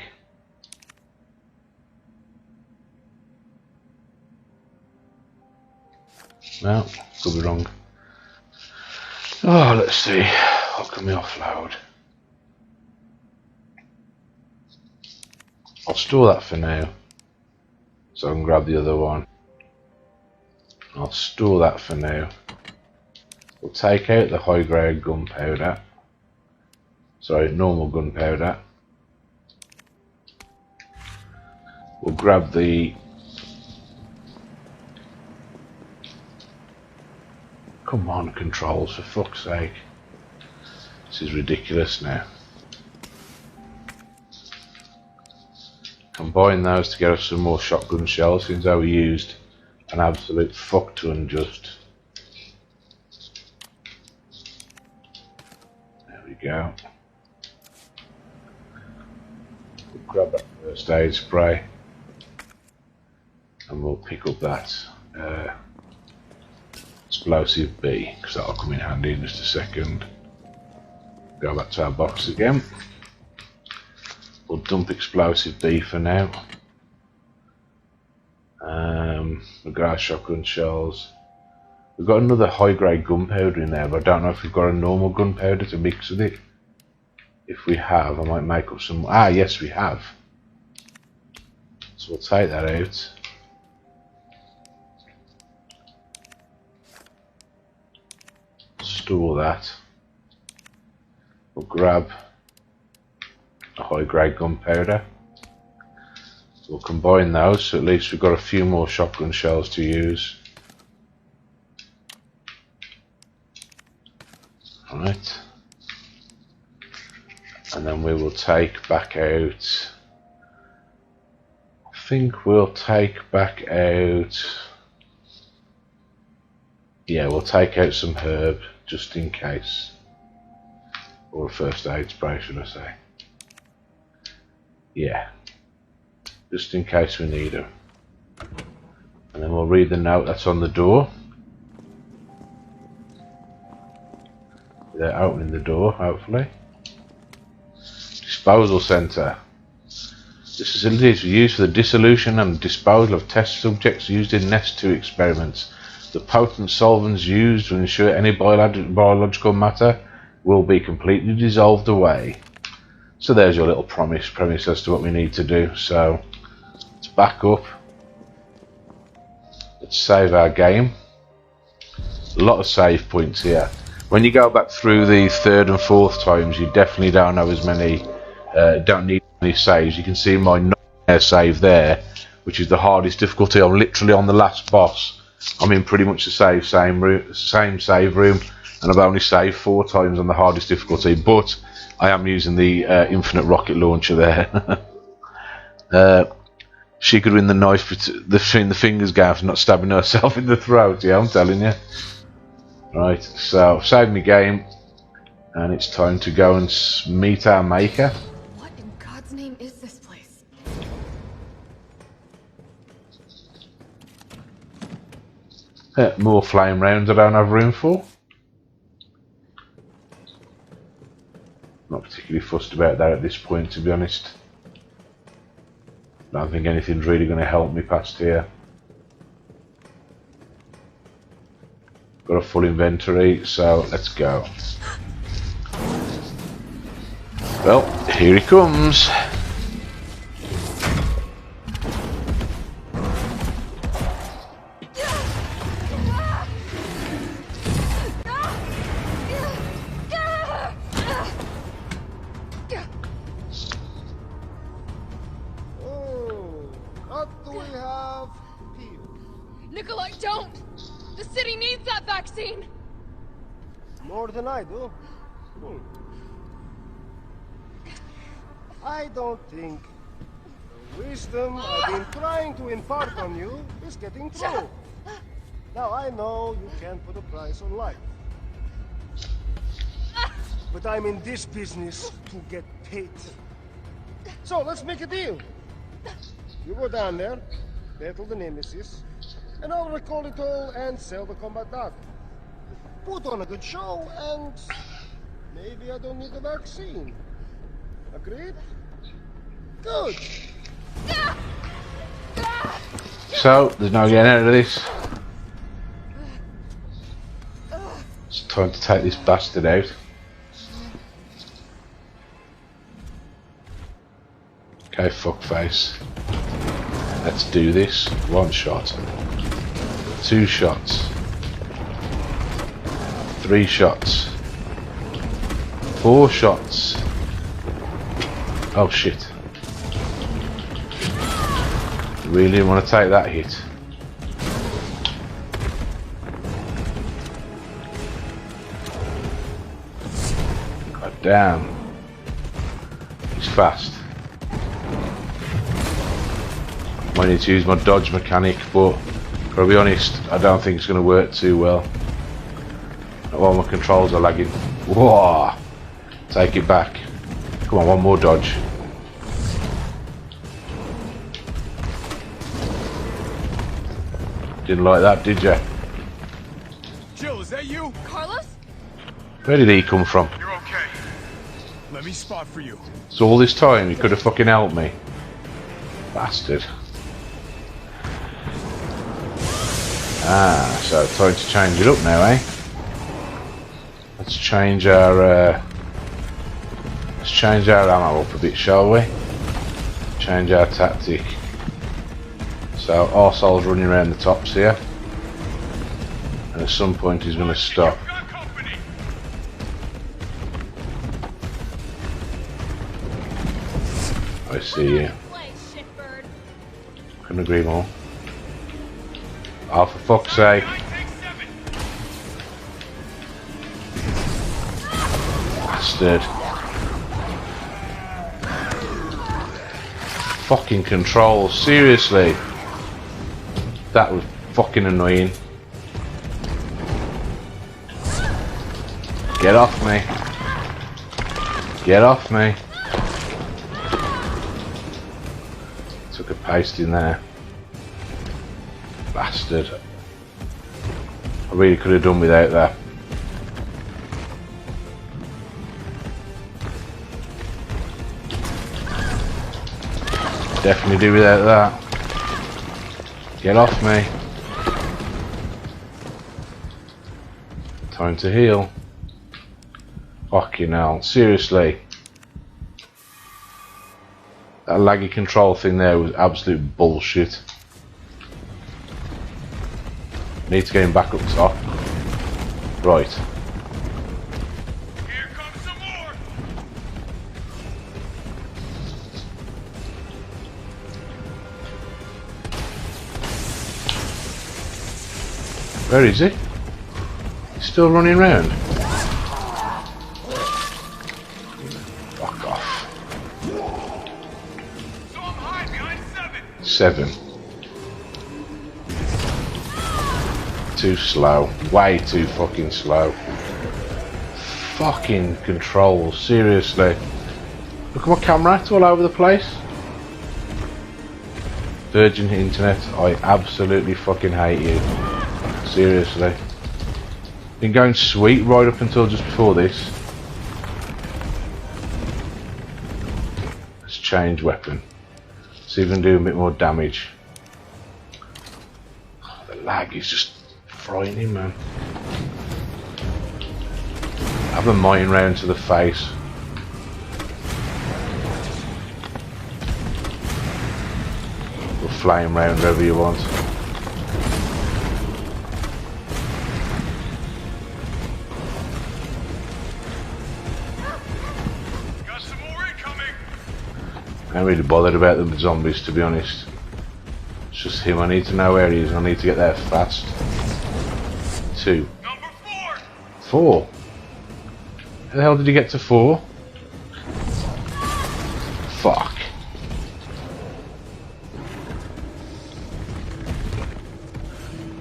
Speaker 1: No, could be wrong. Oh, let's see. What can we offload? I'll store that for now, so I can grab the other one. I'll store that for now. We'll take out the high grade gunpowder. Sorry, normal gunpowder. We'll grab the. Come on, controls, for fuck's sake. This is ridiculous now. Combine those to get us some more shotgun shells, since we used an absolute fuck ton just. There we go. We'll grab that first aid spray and we'll pick up that explosive B, because that'll come in handy in just a second. Go back to our box again. We'll dump explosive B for now. We've got our shotgun shells. We've got another high grade gunpowder in there, but I don't know if we've got a normal gunpowder to mix with it. If we have, I might make up some. Ah, yes, we have. So we'll take that out. Store that. We'll grab a high grade gunpowder. We'll combine those, so at least we've got a few more shotgun shells to use. Right. And then we will take back out. I think we'll take back out. Yeah, we'll take out some herb just in case. Or a first aid spray, should I say. Yeah. Just in case we need them. And then we'll read the note that's on the door. They're opening the door, hopefully. Disposal centre. This facility is used for the dissolution and disposal of test subjects used in Nest 2 experiments. The potent solvents used to ensure any biological matter will be completely dissolved away. So there's your little premise as to what we need to do. So let's back up. Let's save our game. A lot of save points here. When you go back through the third and fourth times, you definitely don't have as many, don't need any saves. You can see my nightmare save there, which is the hardest difficulty. I'm literally on the last boss. I'm in pretty much the same save room, and I've only saved 4 times on the hardest difficulty, but I am using the infinite rocket launcher there. She could win the knife between the fingers, Gav, not stabbing herself in the throat. Yeah, I'm telling you. Right, so I've saved my game, and it's time to go and meet our maker.
Speaker 2: What in God's name is this place?
Speaker 1: More flame rounds I don't have room for. Not particularly fussed about that at this point, to be honest. Don't think anything's really going to help me past here. Got a full inventory, so let's go. Well, here he comes.
Speaker 3: What do we have here?
Speaker 2: Nikolai, don't! The city needs that vaccine!
Speaker 3: More than I do. I don't think the wisdom I've been trying to impart on you is getting through. Now I know you can't put a price on life. But I'm in this business to get paid. So let's make a deal. You go down there, battle the Nemesis, and I'll recall it all and sell the combat data. put on a good show, and maybe I don't need the vaccine. Agreed? Good.
Speaker 1: So, there's no getting out of this. It's time to take this bastard out. Okay, fuckface. Let's do this. 1 shot. 2 shots. 3 shots. 4 shots. Oh shit. Really didn't want to take that hit. God damn. He's fast. Might need to use my dodge mechanic, but to be honest, I don't think it's going to work too well. Not while my controls are lagging. Whoa! Take it back. Come on, one more dodge. Didn't like that, did you?
Speaker 4: Jill, is that you?
Speaker 2: Carlos?
Speaker 1: Where did he come from?
Speaker 4: You're okay. Let me spot for you.
Speaker 1: So all this time he could have fucking helped me. Bastard. Ah, so time to change it up now, eh? Let's change our ammo up a bit, shall we? Change our tactic. So arsehole's running around the tops here, and at some point he's going to stop. I see you. Couldn't agree more. Oh, for fuck's sake. Bastard. Fucking control, seriously. That was fucking annoying. Get off me. Get off me. Took a paste in there. Bastard. I really could have done without that. Definitely do without that. Get off me. Time to heal. Fucking hell, seriously. That laggy control thing there was absolute bullshit. Need to get him back up top. Right.
Speaker 4: Here comes some more.
Speaker 1: Where is he? He's still running around. Fuck off.
Speaker 4: So I'm high behind
Speaker 1: 7. Too slow. Way too fucking slow. Fucking control, seriously. Look at my camera, it's all over the place. Virgin Internet, I absolutely fucking hate you. Seriously. Been going sweet right up until just before this. Let's change weapon. See if we can do a bit more damage. Oh, the lag is just frightening, man. Have a mine round to the face. Or flame round wherever you want.
Speaker 4: Got some more incoming.
Speaker 1: I'm really bothered about the zombies, to be honest. It's just him. I need to know where he is. I need to get there fast. 2.
Speaker 4: Number 4.
Speaker 1: 4. How the hell did he get to 4? Fuck.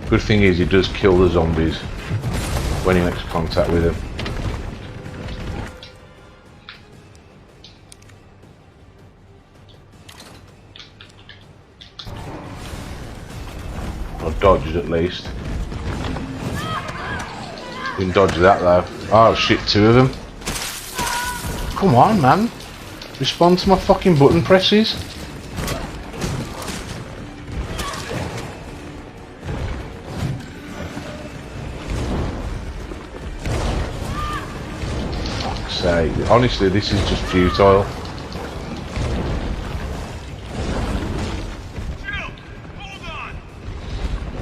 Speaker 1: Good thing is he does kill the zombies when he makes contact with them. Or dodged at least. Didn't dodge that though. Oh shit, 2 of them. Come on, man. Respond to my fucking button presses. Fuck's sake. Honestly, this is just futile.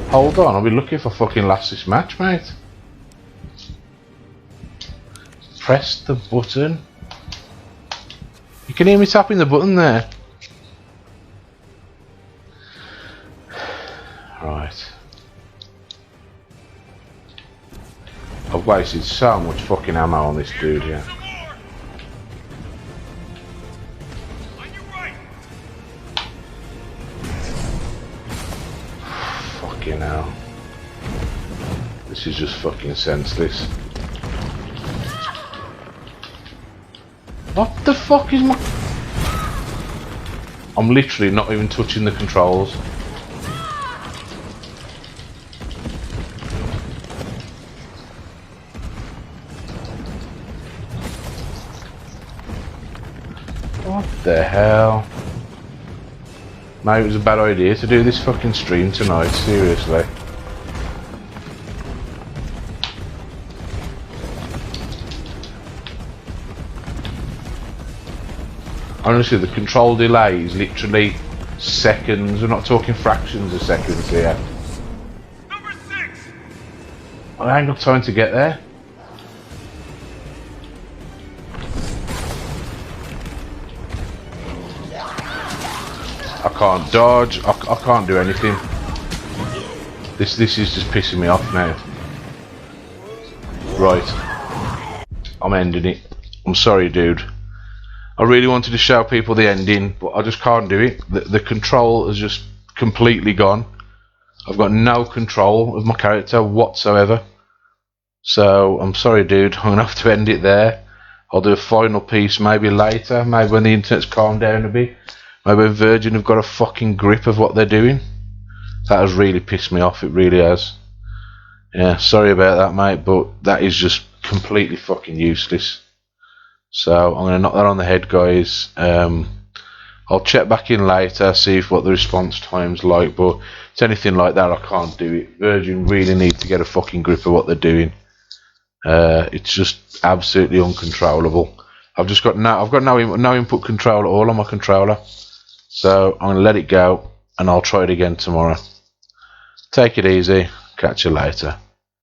Speaker 1: Hold on, I'll be lucky if I fucking last this match, mate. Press the button. You can hear me tapping the button there. Right. I've wasted so much fucking ammo on this dude here. Fucking hell. This is just fucking senseless. What the fuck is my... I'm literally not even touching the controls. What the hell? Maybe it was a bad idea to do this fucking stream tonight, seriously. Honestly, the control delay is literally seconds. We're not talking fractions of seconds here.
Speaker 6: Number 6.
Speaker 1: I ain't got time to get there. I can't dodge. I can't do anything. This is just pissing me off now. Right. I'm ending it. I'm sorry, dude. I really wanted to show people the ending, but I just can't do it. The control has just completely gone. I've got no control of my character whatsoever. So, I'm sorry, dude. I'm going to have to end it there. I'll do a final piece maybe later. Maybe when the internet's calmed down a bit. Maybe Virgin have got a fucking grip of what they're doing. That has really pissed me off. It really has. Yeah, sorry about that, mate, but that is just completely fucking useless. So I'm going to knock that on the head, guys. I'll check back in later, see if what the response time's like, but if it's anything like that, I can't do it. Virgin really need to get a fucking grip of what they're doing. It's just absolutely uncontrollable. I've got no input control at all on my controller. So I'm going to let it go, and I'll try it again tomorrow. Take it easy. Catch you later.